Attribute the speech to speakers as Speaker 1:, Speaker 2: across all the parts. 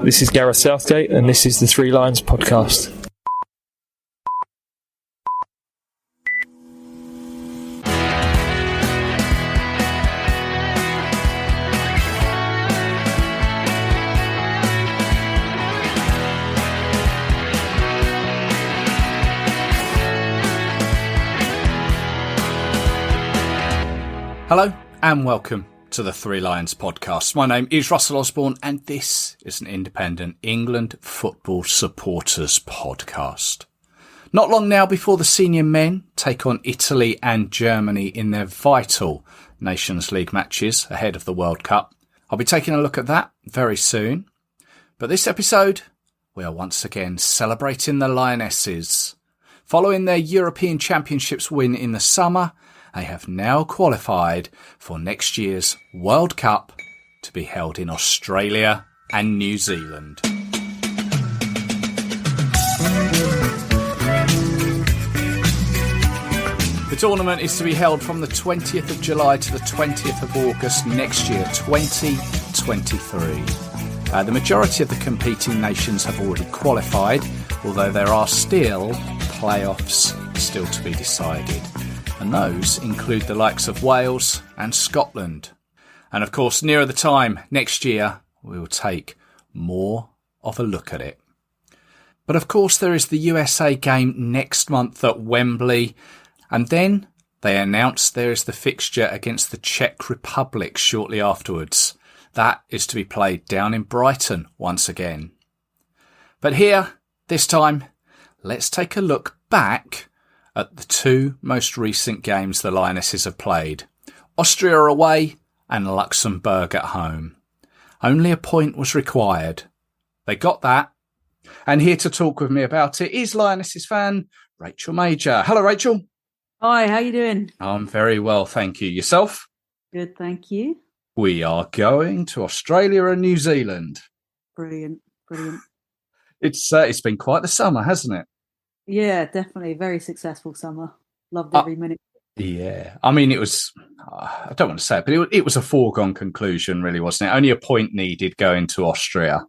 Speaker 1: This is Gareth Southgate, and this is the Three Lions podcast.
Speaker 2: Hello and welcome to the Three Lions podcast. My name is Russell Osborne and this is an independent England football supporters podcast. Not long now before the senior men take on Italy and Germany in their vital Nations League matches ahead of the World Cup. I'll be taking a look at that very soon. But this episode, we are once again celebrating the Lionesses. Following their European Championships win in the summer, they have now qualified for next year's World Cup to be held in Australia and New Zealand. The tournament is to be held from the 20th of July to the 20th of August next year, 2023. The majority of the competing nations have already qualified, although there are still playoffs still to be decided. And those include the likes of Wales and Scotland. And of course, nearer the time next year, we will take more of a look at it. But of course, there is the USA game next month at Wembley. And then they announced there is the fixture against the Czech Republic shortly afterwards. That is to be played down in Brighton once again. But here, this time, let's take a look back at the two most recent games the Lionesses have played. Austria away and Luxembourg at home. Only a point was required. They got that. And here to talk with me about it is Lionesses fan Rachel Major. Hello, Rachel.
Speaker 3: Hi, how you doing?
Speaker 2: I'm very well, thank you. Yourself?
Speaker 3: Good, thank you.
Speaker 2: We are going to Australia and New Zealand.
Speaker 3: Brilliant.
Speaker 2: It's been quite the summer, hasn't it?
Speaker 3: Yeah, definitely. Very successful summer. Loved every minute.
Speaker 2: Yeah. I mean, it was, I don't want to say it, but it was a foregone conclusion, really, wasn't it? Only a point needed going to Austria.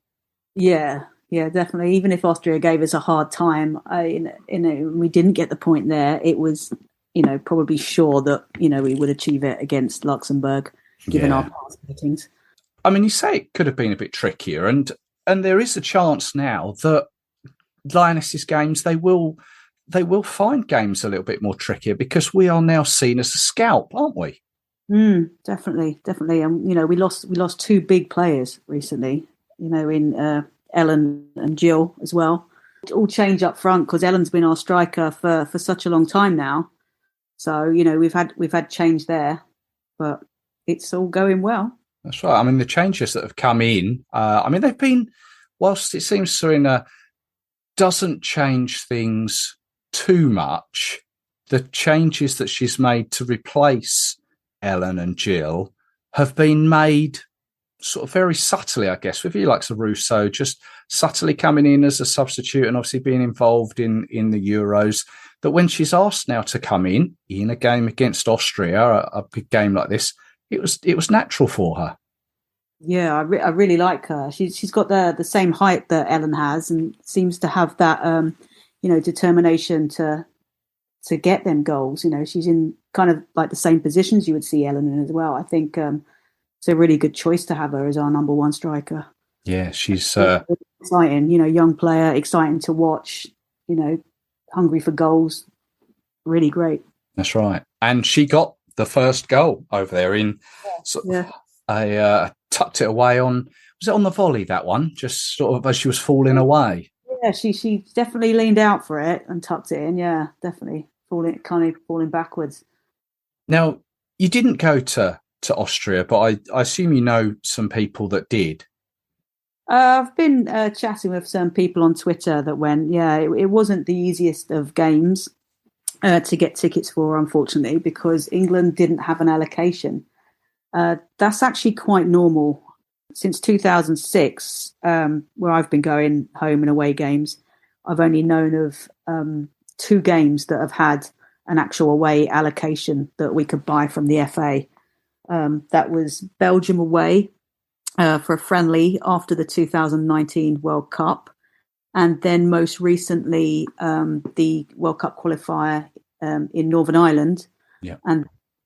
Speaker 3: Yeah, definitely. Even if Austria gave us a hard time, we didn't get the point there. It was, probably sure that, we would achieve it against Luxembourg, given our past meetings.
Speaker 2: I mean, you say it could have been a bit trickier, and there is a chance now that Lionesses games, they will find games a little bit more trickier because we are now seen as a scalp, aren't we?
Speaker 3: Definitely. And we lost two big players recently. In Ellen and Jill as well. It all change up front because Ellen's been our striker for such a long time now. So we've had change there, but it's all going well.
Speaker 2: That's right. I mean, the changes that have come in. They've been, whilst it seems Serena doesn't change things too much, the changes that she's made to replace Ellen and Jill have been made sort of very subtly, I guess, with you like Russo just subtly coming in as a substitute and obviously being involved in the Euros, that when she's asked now to come in a game against Austria, a big game like this, it was natural for her.
Speaker 3: Yeah, I really like her. She's got the same height that Ellen has, and seems to have that determination to get them goals. She's in kind of like the same positions you would see Ellen in as well. I think it's a really good choice to have her as our number one striker.
Speaker 2: Yeah, she's
Speaker 3: exciting. Young player, exciting to watch. Hungry for goals. Really great.
Speaker 2: That's right, and she got the first goal over there in. I tucked it away was it on the volley, that one? Just sort of as she was falling away.
Speaker 3: Yeah, she definitely leaned out for it and tucked it in. Yeah, definitely falling backwards.
Speaker 2: Now, you didn't go to Austria, but I assume you know some people that did.
Speaker 3: I've been chatting with some people on Twitter that went. Yeah, it wasn't the easiest of games to get tickets for, unfortunately, because England didn't have an allocation. That's actually quite normal. Since 2006, where I've been going home and away games, I've only known of two games that have had an actual away allocation that we could buy from the FA. That was Belgium away for a friendly after the 2019 World Cup. And then most recently, the World Cup qualifier in Northern Ireland.
Speaker 2: Yeah.
Speaker 3: And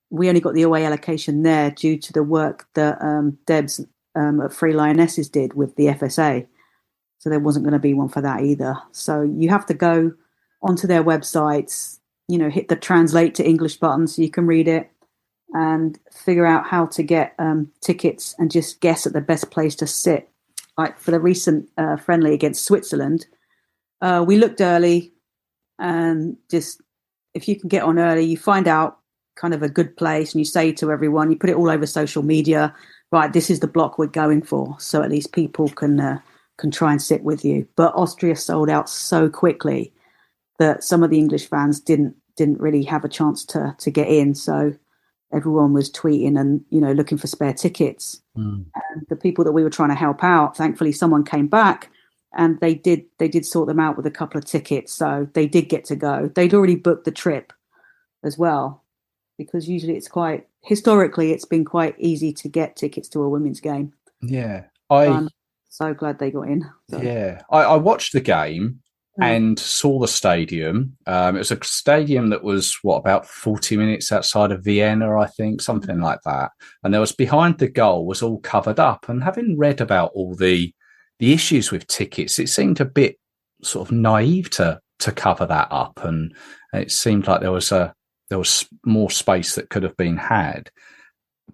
Speaker 3: we only got the away allocation there due to the work that Debs at Three Lionesses did with the FSA. So there wasn't going to be one for that either. So you have to go onto their websites, hit the translate to English button so you can read it and figure out how to get tickets and just guess at the best place to sit. Like for the recent friendly against Switzerland, we looked early and just if you can get on early, you find out kind of a good place and you say to everyone, you put it all over social media, right, this is the block we're going for. So at least people can try and sit with you. But Austria sold out so quickly that some of the English fans didn't really have a chance to get in. So everyone was tweeting and, looking for spare tickets. And the people that we were trying to help out, thankfully someone came back and they did sort them out with a couple of tickets. So they did get to go. They'd already booked the trip as well, because usually historically it's been quite easy to get tickets to a women's game.
Speaker 2: Yeah.
Speaker 3: I'm so glad they got in. So.
Speaker 2: Yeah. I watched the game and saw the stadium. It was a stadium that was, about 40 minutes outside of Vienna, I think, something like that. And there was behind the goal was all covered up. And having read about all the issues with tickets, it seemed a bit sort of naive to cover that up. And it seemed like there was more space that could have been had.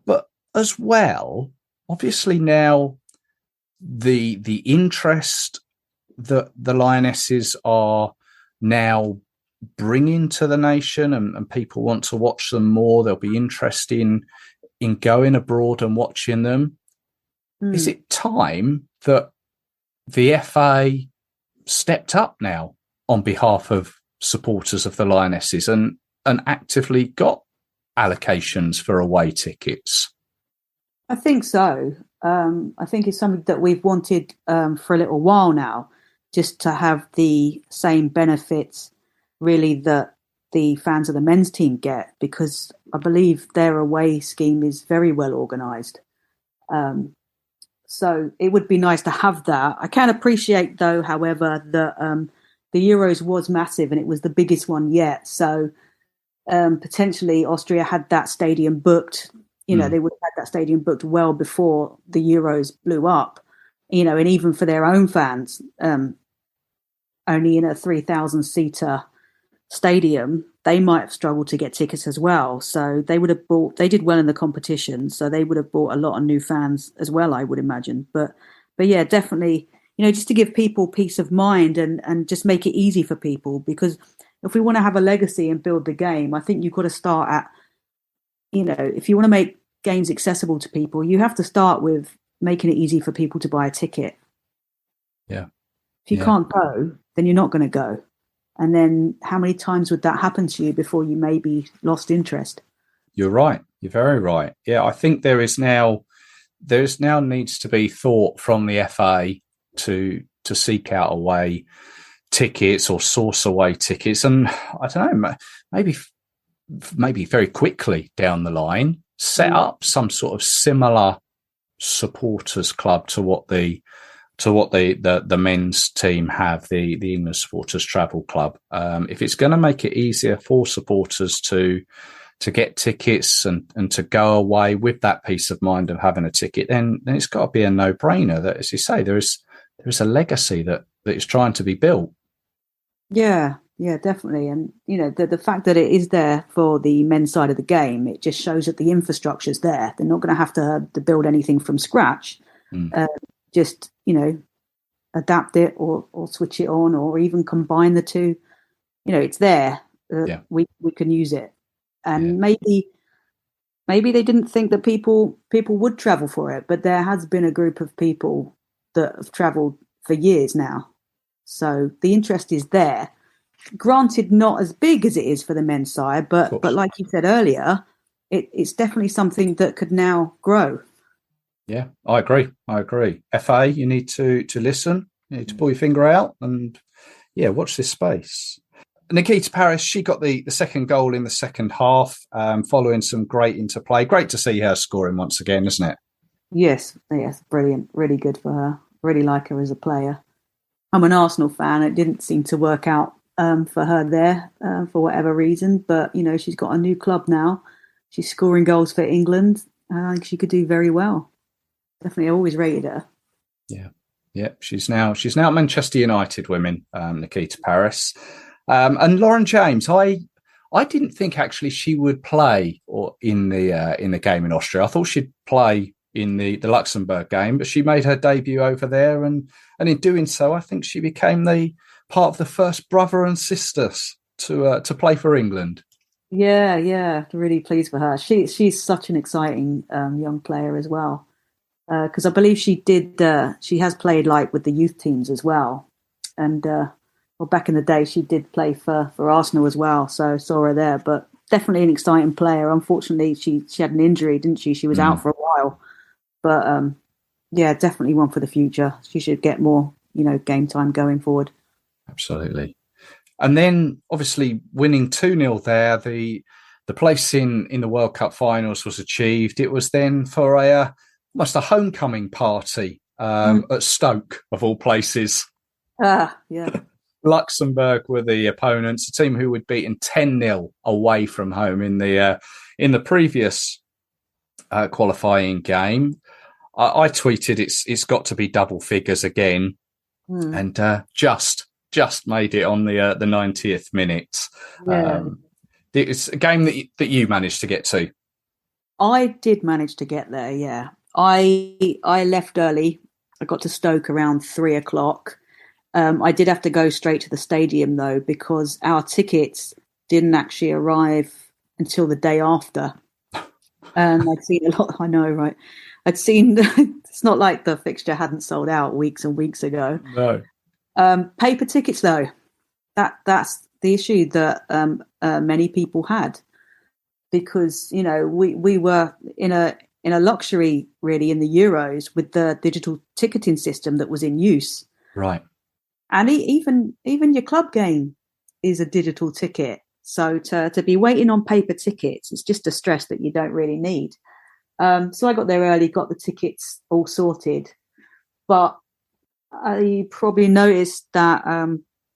Speaker 2: But as well, obviously now the interest that the Lionesses are now bringing to the nation and people want to watch them more. There'll be interest in going abroad and watching them. Is it time that the FA stepped up now on behalf of supporters of the Lionesses and actively got allocations for away tickets?
Speaker 3: I think so. I think it's something that we've wanted for a little while now, just to have the same benefits really that the fans of the men's team get, because I believe their away scheme is very well organised. So it would be nice to have that. I can appreciate, though, however, that the Euros was massive and it was the biggest one yet. So potentially Austria had that stadium booked. They would have had that stadium booked well before the Euros blew up. And even for their own fans, only in a 3,000-seater stadium, they might have struggled to get tickets as well. So they did well in the competition, so they would have brought a lot of new fans as well, I would imagine. But yeah, definitely, just to give people peace of mind and just make it easy for people, because if we want to have a legacy and build the game, I think you've got to start at, if you want to make games accessible to people, you have to start with making it easy for people to buy a ticket.
Speaker 2: Yeah.
Speaker 3: If you can't go, then you're not going to go. And then how many times would that happen to you before you maybe lost interest?
Speaker 2: You're right. You're very right. Yeah, I think there now needs to be thought from the FA to seek out away tickets or source away tickets. And I don't know, maybe very quickly down the line, set up some sort of similar supporters club to what the men's team have, the England Supporters Travel Club. If it's going to make it easier for supporters to get tickets and to go away with that peace of mind of having a ticket, then it's got to be a no-brainer that, as you say, there is a legacy that is trying to be built. Yeah,
Speaker 3: definitely. And, the fact that it is there for the men's side of the game, it just shows that the infrastructure's there. They're not going to have to build anything from scratch. Just, adapt it or switch it on or even combine the two. It's there. We can use it. And maybe they didn't think that people would travel for it, but there has been a group of people that have travelled for years now. So the interest is there. Granted, not as big as it is for the men's side, but like you said earlier, it's definitely something that could now grow.
Speaker 2: Yeah, I agree. FA, you need to listen. You need to pull your finger out and, watch this space. Nikita Paris, she got the second goal in the second half, following some great interplay. Great to see her scoring once again, isn't it?
Speaker 3: Yes, brilliant. Really good for her. Really like her as a player. I'm an Arsenal fan. It didn't seem to work out for her there for whatever reason. But, she's got a new club now. She's scoring goals for England. I think she could do very well. Definitely always rated her.
Speaker 2: Yeah. Yeah. She's now at Manchester United women, Nikita Paris. And Lauren James, I didn't think actually she would play or in the game in Austria. I thought she'd play in the Luxembourg game, but she made her debut over there, and in doing so, I think she became the part of the first brother and sisters to play for England.
Speaker 3: Yeah, really pleased for her. She's such an exciting young player as well, because I believe she has played like with the youth teams as well, and back in the day she did play for Arsenal as well, so saw her there. But definitely an exciting player. Unfortunately, she had an injury, didn't she? She was out for a while. But, definitely one for the future. She should get more, game time going forward.
Speaker 2: Absolutely. And then, obviously, winning 2-0 there, the place in the World Cup finals was achieved. It was then for almost a homecoming party at Stoke, of all places.
Speaker 3: Yeah.
Speaker 2: Luxembourg were the opponents, a team who had beaten 10-0 away from home in the previous qualifying game. I tweeted it's got to be double figures again, and just made it on the 90th minute.
Speaker 3: Yeah.
Speaker 2: It's a game that you managed to get to.
Speaker 3: I did manage to get there. Yeah, I left early. I got to Stoke around 3:00. I did have to go straight to the stadium though, because our tickets didn't actually arrive until the day after. And I'd seen a lot. I know, right? I'd seen. It's not like the fixture hadn't sold out weeks and weeks ago.
Speaker 2: No.
Speaker 3: Paper tickets, though. That's the issue that many people had, because we were in a luxury really in the Euros with the digital ticketing system that was in use.
Speaker 2: Right.
Speaker 3: And even your club game is a digital ticket. So to be waiting on paper tickets, it's just a stress that you don't really need. So I got there early, got the tickets all sorted. But I probably noticed that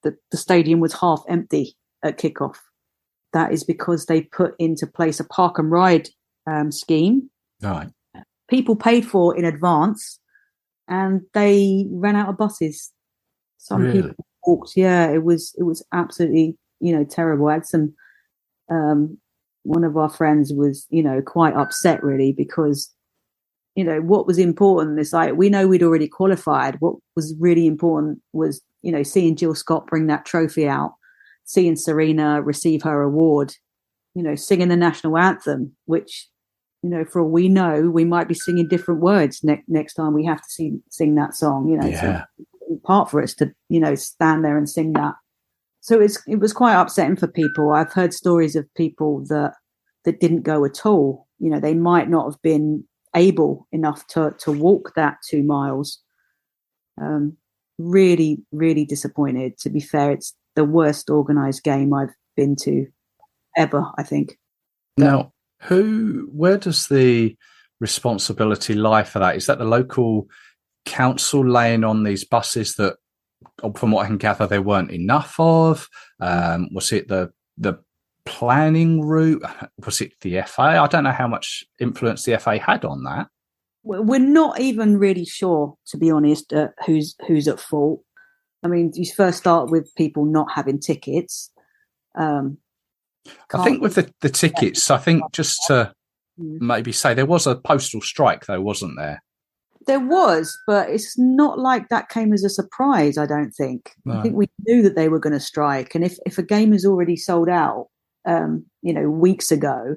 Speaker 3: the stadium was half empty at kickoff. That is because they put into place a park and ride scheme.
Speaker 2: Right.
Speaker 3: People paid for in advance, and they ran out of buses. Some people walked. Yeah, it was absolutely terrible. I had some. One of our friends was quite upset really, because what was important is like, we know we'd already qualified. What was really important was seeing Jill Scott bring that trophy out, seeing Serena receive her award, singing the national anthem, which for all we know, we might be singing different words next time we have to sing that song.
Speaker 2: Yeah.
Speaker 3: So part for us to stand there and sing that. So it was quite upsetting for people. I've heard stories of people that didn't go at all. They might not have been able enough to walk that 2 miles. Really, really disappointed. To be fair, it's the worst organised game I've been to ever, I think.
Speaker 2: Now, where does the responsibility lie for that? Is that the local council laying on these buses that, from what I can gather, there weren't enough of? Was it the planning route? Was it the FA? I don't know how much influence the FA had on that.
Speaker 3: We're not even really sure, to be honest, who's at fault. I mean, you first start with people not having tickets.
Speaker 2: I think with the tickets, I think just to maybe say, there was a postal strike though, wasn't there?
Speaker 3: There was, but it's not like that came as a surprise, I don't think. No. I think we knew that they were going to strike. And if a game is already sold out, weeks ago,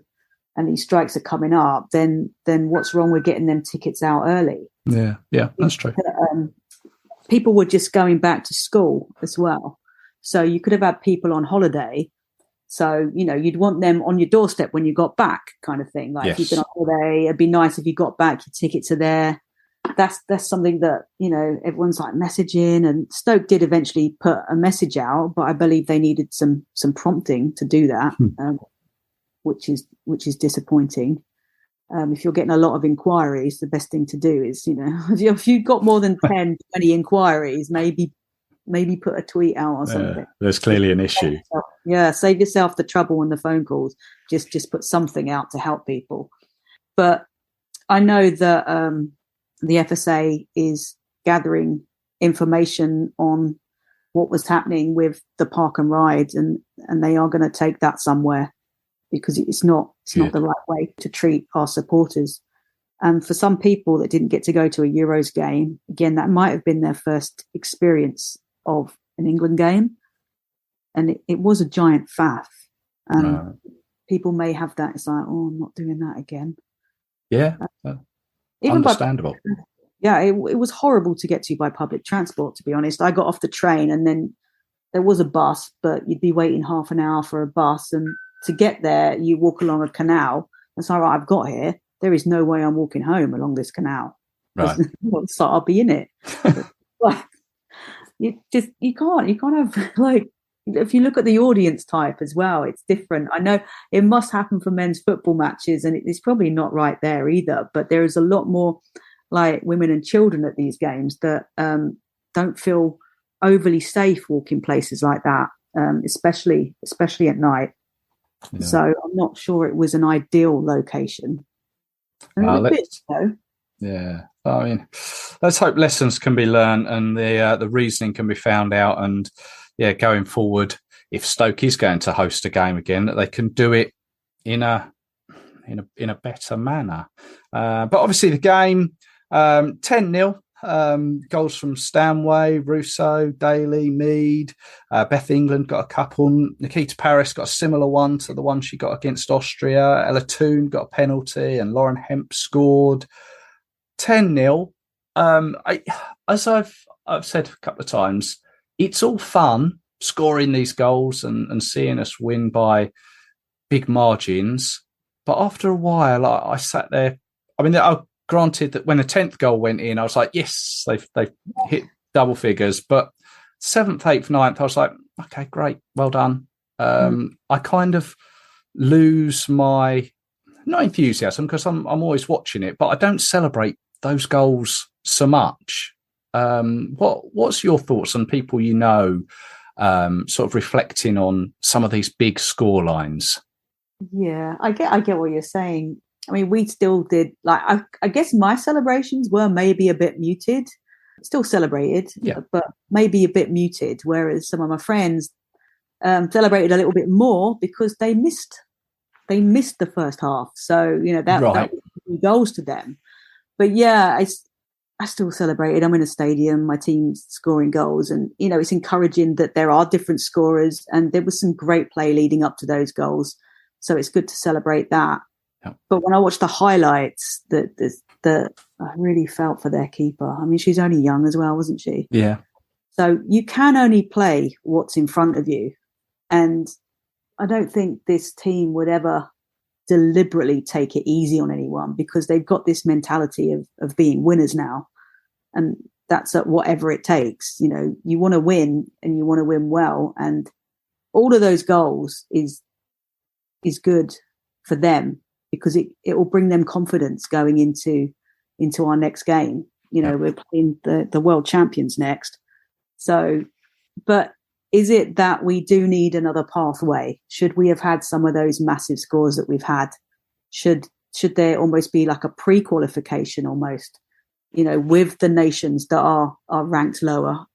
Speaker 3: and these strikes are coming up, then what's wrong with getting them tickets out early?
Speaker 2: Yeah, that's true.
Speaker 3: People were just going back to school as well. So you could have had people on holiday. So, you'd want them on your doorstep when you got back, kind of thing. Like, yes. If you've been on holiday, it'd be nice if you got back, your tickets are there. That's something that, everyone's like messaging, and Stoke did eventually put a message out, but I believe they needed some prompting to do that, which is disappointing. If you're getting a lot of inquiries, the best thing to do is, if you've got more than 10, 20 inquiries, maybe put a tweet out or something.
Speaker 2: There's clearly an issue.
Speaker 3: Save yourself the trouble and the phone calls. Just put something out to help people. But I know that the FSA is gathering information on what was happening with the park and ride, and they are going to take that somewhere, because it's not the right way to treat our supporters. And for some people that didn't get to go to a Euros game, again, that might have been their first experience of an England game, and it was a giant faff. And people may have that. It's like, I'm not doing that again.
Speaker 2: Yeah,
Speaker 3: even
Speaker 2: understandable.
Speaker 3: It was horrible to get to by public transport, to be honest. I got off the train, and then there was a bus, but you'd be waiting half an hour for a bus, and to get there, you walk along a canal. It's like, right, I've got here. There is no way I'm walking home along this canal.
Speaker 2: Right.
Speaker 3: So I'll be in it. But you can't have, like, if you look at the audience type as well, it's different. I know it must happen for men's football matches, and it's probably not right there either, but there is a lot more like women and children at these games that don't feel overly safe walking places like that, especially at night. Yeah. So I'm not sure it was an ideal location.
Speaker 2: Yeah, I mean, let's hope lessons can be learned and the reasoning can be found out. And going forward, if Stoke is going to host a game again, that they can do it in a better manner. But obviously, the game 10-0. Goals from Stanway, Russo, Daly, Mead, Beth England got a couple. Nikita Paris got a similar one to the one she got against Austria. Ella Toon got a penalty, and Lauren Hemp scored. 10-0. As I've said a couple of times, it's all fun scoring these goals and seeing us win by big margins. But after a while, I sat there. I mean, granted that when the 10th goal went in, I was like, yes, they've hit double figures. But 7th, 8th, 9th, I was like, okay, great, well done. I kind of lose my, not enthusiasm, because I'm always watching it, but I don't celebrate those goals so much. What's your thoughts on people sort of reflecting on some of these big score lines?
Speaker 3: Yeah, I get what you're saying. I mean, we still did, like, I guess my celebrations were maybe a bit muted. Still celebrated, but maybe a bit muted, whereas some of my friends celebrated a little bit more because they missed the first half. So, that was goals to them. But I still celebrated. I'm in a stadium, my team's scoring goals, and, it's encouraging that there are different scorers, and there was some great play leading up to those goals. So it's good to celebrate that. Yeah. But when I watched the highlights, that I really felt for their keeper. I mean, she's only young as well, wasn't she?
Speaker 2: Yeah.
Speaker 3: So you can only play what's in front of you. And I don't think this team would ever deliberately take it easy on anyone, because they've got this mentality of being winners now. And that's at whatever it takes. You want to win, and you want to win well. And all of those goals is good for them, because it will bring them confidence going into our next game. We're playing the world champions next. So, but is it that we do need another pathway? Should we have had some of those massive scores that we've had? Should there almost be like a pre-qualification almost, with the nations that are ranked lower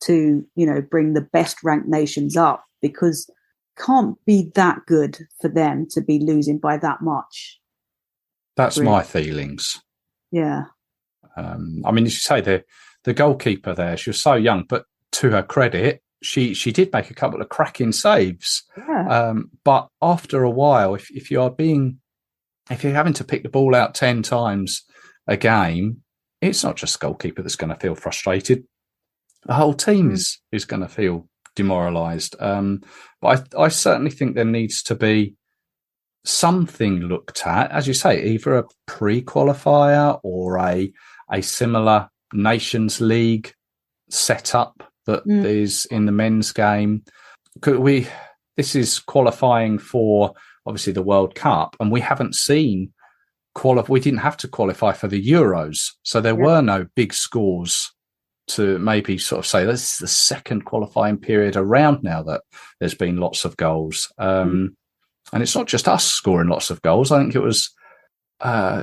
Speaker 3: to, bring the best ranked nations up? Because can't be that good for them to be losing by that much.
Speaker 2: That's really my feelings.
Speaker 3: Yeah.
Speaker 2: I mean, as you say, the goalkeeper there, she was so young, but to her credit, she did make a couple of cracking saves.
Speaker 3: Yeah.
Speaker 2: But after a while, if you're having to pick the ball out 10 times a game, it's not just the goalkeeper that's going to feel frustrated. The whole team is going to feel demoralised. But I certainly think there needs to be something looked at, as you say, either a pre-qualifier or a similar Nations League setup that is in the men's game. This is qualifying for obviously the World Cup, and we haven't seen we didn't have to qualify for the Euros, so there were no big scores to maybe sort of say this is the second qualifying period around now that there's been lots of goals. And it's not just us scoring lots of goals. I think it was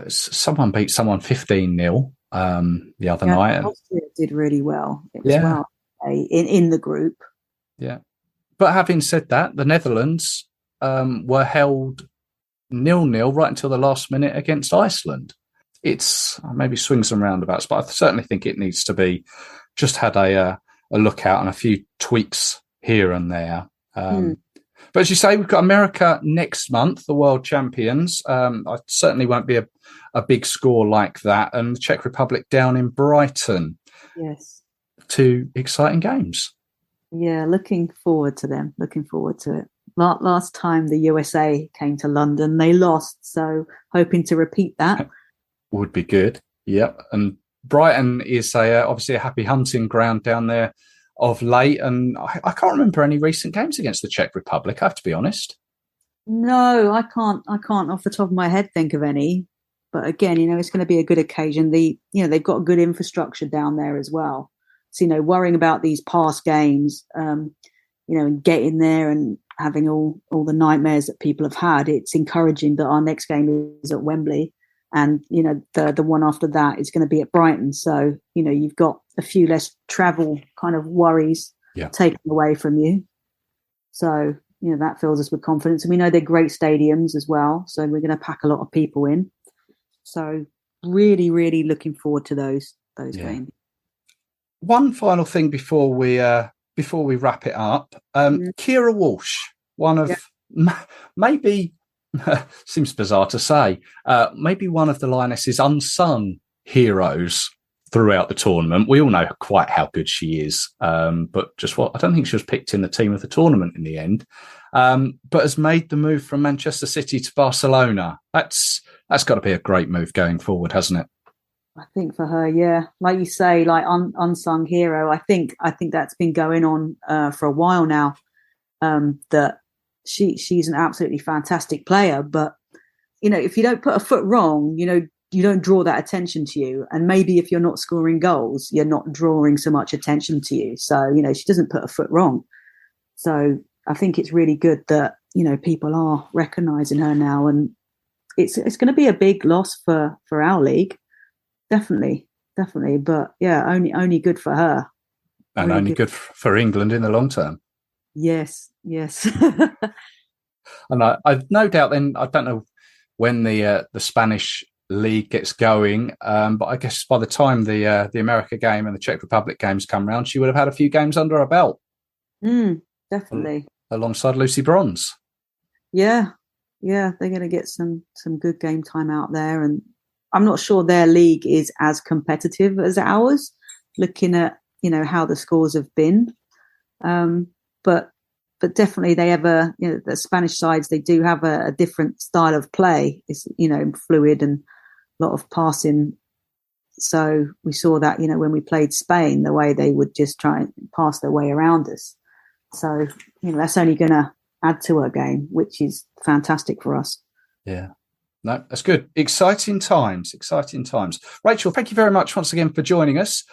Speaker 2: someone beat someone 15-0 the other night.
Speaker 3: Austria did really well. It was well in the group.
Speaker 2: Yeah. But having said that, the Netherlands were held 0-0 right until the last minute against Iceland. It's maybe swings and roundabouts, but I certainly think it needs to be just had a look out and a few tweaks here and there. But as you say, we've got America next month, the world champions. I certainly won't be a big score like that. And the Czech Republic down in Brighton.
Speaker 3: Yes.
Speaker 2: 2 exciting games.
Speaker 3: Yeah, looking forward to them. Looking forward to it. Last time the USA came to London, they lost. So hoping to repeat that.
Speaker 2: Would be good. Yep. And Brighton is obviously a happy hunting ground down there of late. And I can't remember any recent games against the Czech Republic, I have to be honest.
Speaker 3: No, I can't off the top of my head think of any. But again, it's going to be a good occasion. They've got a good infrastructure down there as well. So, worrying about these past games, and getting there and having all the nightmares that people have had, it's encouraging that our next game is at Wembley. And, the one after that is going to be at Brighton. So, you've got a few less travel kind of worries taken away from you. So, that fills us with confidence. And we know they're great stadiums as well. So we're going to pack a lot of people in. So really, really looking forward to those games.
Speaker 2: One final thing before we wrap it up. Kira Walsh, one of maybe seems bizarre to say, maybe one of the Lionesses' unsung heroes throughout the tournament. We all know quite how good she is, but I don't think she was picked in the team of the tournament in the end. But has made the move from Manchester City to Barcelona. That's got to be a great move going forward, hasn't it?
Speaker 3: I think for her, yeah, like you say, like unsung hero. I think that's been going on for a while now. That she's an absolutely fantastic player, but if you don't put a foot wrong, you don't draw that attention to you. And maybe if you're not scoring goals, you're not drawing so much attention to you. So she doesn't put a foot wrong. So I think it's really good that people are recognising her now, and it's going to be a big loss for our league. Definitely. But yeah, only good for her.
Speaker 2: And only good for England in the long term.
Speaker 3: Yes.
Speaker 2: And I've no doubt then, I don't know when the Spanish league gets going, but I guess by the time the America game and the Czech Republic games come round, she would have had a few games under her belt.
Speaker 3: Definitely.
Speaker 2: Alongside Lucy Bronze.
Speaker 3: Yeah, they're going to get some good game time out there, and I'm not sure their league is as competitive as ours, looking at, how the scores have been. But definitely they have the Spanish sides, they do have a different style of play. It's, fluid and a lot of passing. So we saw that, when we played Spain, the way they would just try and pass their way around us. So, that's only going to add to our game, which is fantastic for us.
Speaker 2: Yeah. No, that's good. Exciting times. Rachel, thank you very much once again for joining us.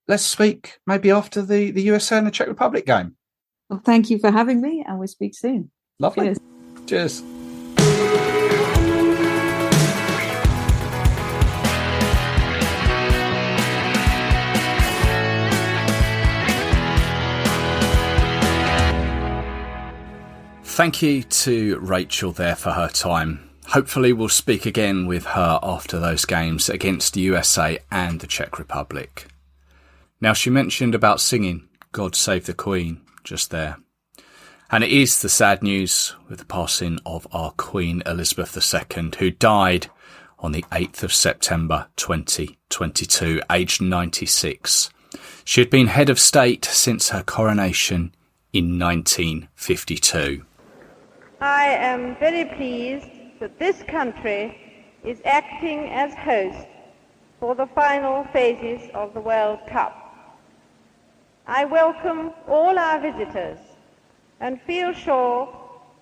Speaker 2: Let's speak maybe after the USA and the Czech Republic game.
Speaker 3: Well, thank you for having me, and we'll speak soon.
Speaker 2: Lovely. Cheers. Thank you to Rachel there for her time. Hopefully we'll speak again with her after those games against the USA and the Czech Republic. Now, she mentioned about singing God Save the Queen just there. And it is the sad news with the passing of our Queen Elizabeth II, who died on the 8th of September 2022, aged 96. She had been head of state since her coronation in 1952.
Speaker 4: I am very pleased that this country is acting as host for the final phases of the World Cup. I welcome all our visitors and feel sure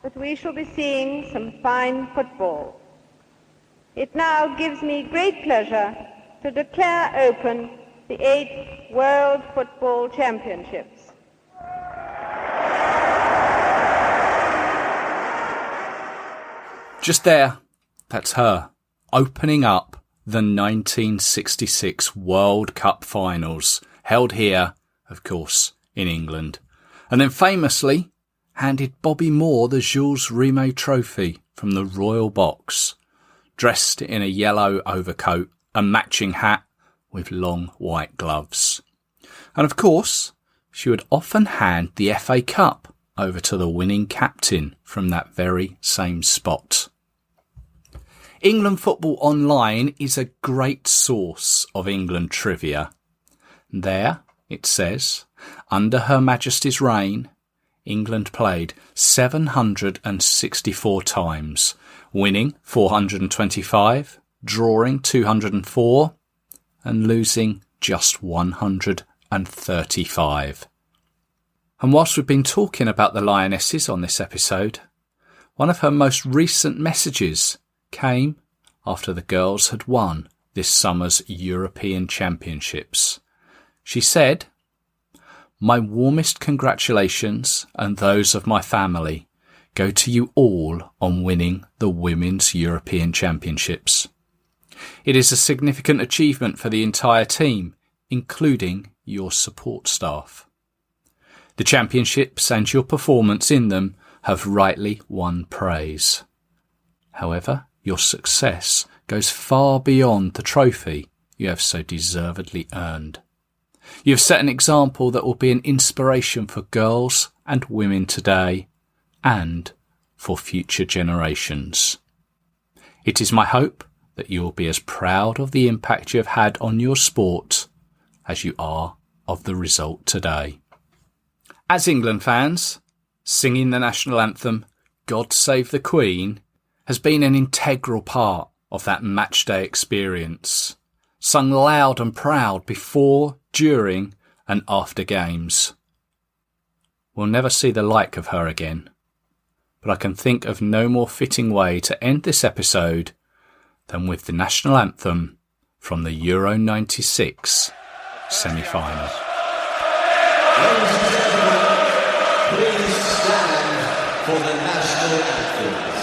Speaker 4: that we shall be seeing some fine football. it now gives me great pleasure to declare open the 8th World Football Championships.
Speaker 2: Just there, that's her, opening up the 1966 World Cup finals, held here, of course, in England, and then famously handed Bobby Moore the Jules Rimet trophy from the royal box, dressed in a yellow overcoat and matching hat with long white gloves. And of course, she would often hand the FA Cup over to the winning captain from that very same spot. England Football Online is a great source of England trivia. There, it says, under Her Majesty's reign, England played 764 times, winning 425, drawing 204, and losing just 135. And whilst we've been talking about the Lionesses on this episode, one of her most recent messages came after the girls had won this summer's European Championships. She said, "My warmest congratulations and those of my family go to you all on winning the Women's European Championships. It is a significant achievement for the entire team, including your support staff. The championships and your performance in them have rightly won praise. However, your success goes far beyond the trophy you have so deservedly earned. You have set an example that will be an inspiration for girls and women today and for future generations. It is my hope that you will be as proud of the impact you have had on your sport as you are of the result today." As England fans, singing the national anthem, God Save the Queen, has been an integral part of that matchday experience, sung loud and proud before, during and after games. We'll never see the like of her again, but I can think of no more fitting way to end this episode than with the national anthem from the Euro 96 semi-final.
Speaker 5: Please stand for the national anthem.